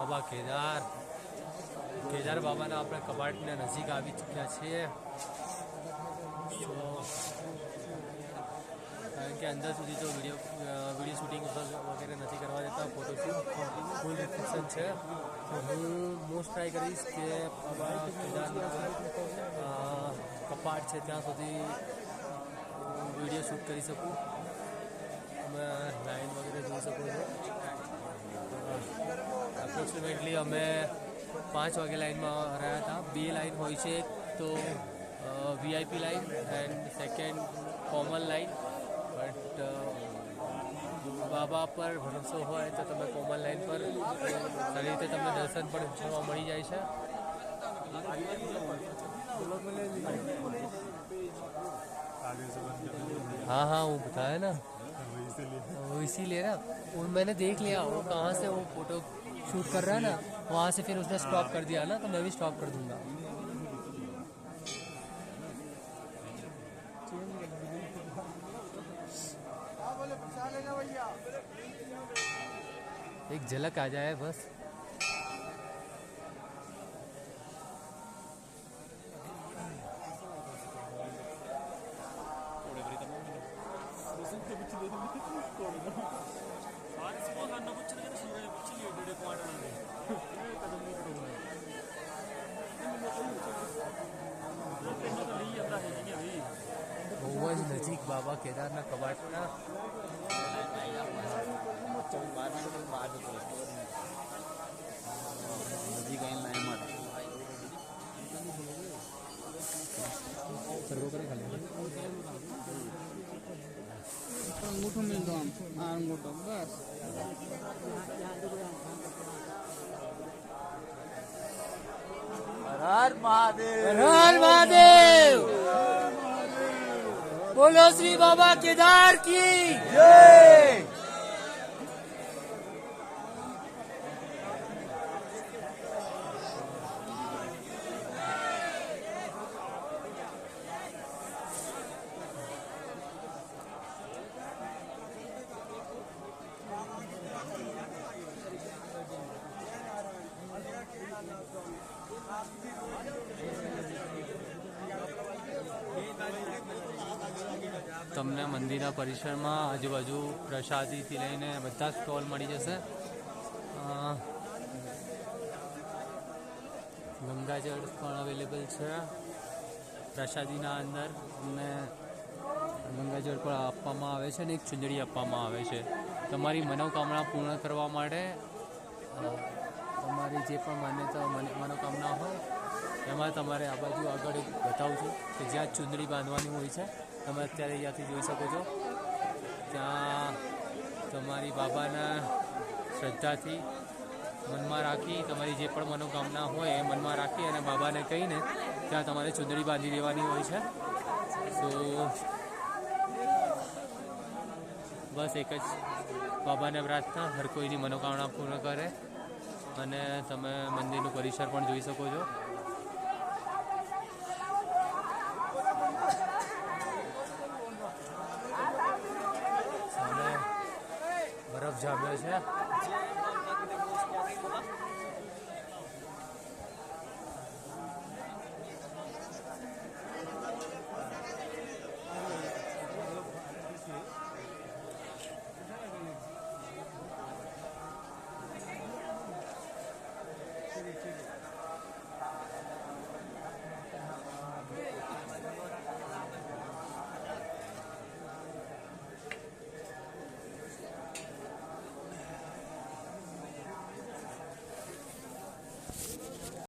બાબા કેદાર બાબાના આપણે કબાટના નજીક આવી ચૂક્યા છીએ. કારણ કે અંદર સુધી તો વિડીયો શૂટિંગ વગેરે નથી કરવા દેતા. ફોટોશૂટ ફૂલ રિસ્ટ્રિક્શન છે. તો હું મોસ્ટ ટ્રાય કરીશ કે બાબા કેદારના કપાટ છે ત્યાં સુધી વિડીયો શૂટ કરી શકું. તમે લાઈન વગેરે જોઈ શકો છો. એપ્રોક્સિમેટલી અમે 5 વાગે લાઈનમાં રહ્યા હતા. 2 લાઈન હોય છે, તો VIP line and second common line. But બાબા પર ભરોસો હોય તો તમે કોમન લાઈન પર સારી રીતે તમને દર્શન પણ જોવા મળી જાય છે. हाँ हाँ वो बताया ना, वो इसीलिए ना, वो मैंने देख लिया वो कहाँ से वो फोटो शूट कर रहा है ना, वहाँ से फिर उसने स्टॉप कर दिया ना, तो मैं भी स्टॉप कर दूंगा. एक झलक आ जाए बस. બહુ જ નજીક બાબા કેદારના કબાટના. अंगूठो मिल दो हम अंगूठो बस. हर महादेव. बोलो श्री बाबा केदार की जय. તમને મંદિરના પરિસરમાં આજુબાજુ પ્રસાદીથી લઈને બધા સ્ટોલ મળી જશે. ગંગાજળ પણ અવેલેબલ છે. પ્રસાદીના અંદર તમને ગંગાજળ પણ આપવામાં આવે છે અને એક ચુંદડી આપવામાં આવે છે. તમારી મનોકામના પૂર્ણ કરવા માટે તમારી જે પણ મનોકામના હોય એમાં તમારે આ બાજુ આગળ એક બતાવું છું કે જ્યાં ચુંદડી બાંધવાની હોય છે. તમે અત્યારે અહીંયાથી જોઈ શકો છો. ત્યાં તમારી બાબાના શ્રદ્ધાથી મનમાં રાખી તમારી જે પણ મનોકામના હોય એ મનમાં રાખી અને બાબાને કહીને ત્યાં તમારે ચુંદડી બાંધી દેવાની હોય છે. તો બસ એક જ બાબાને પ્રાર્થના હર કોઈની મનોકામના પૂર્ણ કરે. અને તમે મંદિરનું પરિસર પણ જોઈ શકો છો. બરફ જામ્યો છે.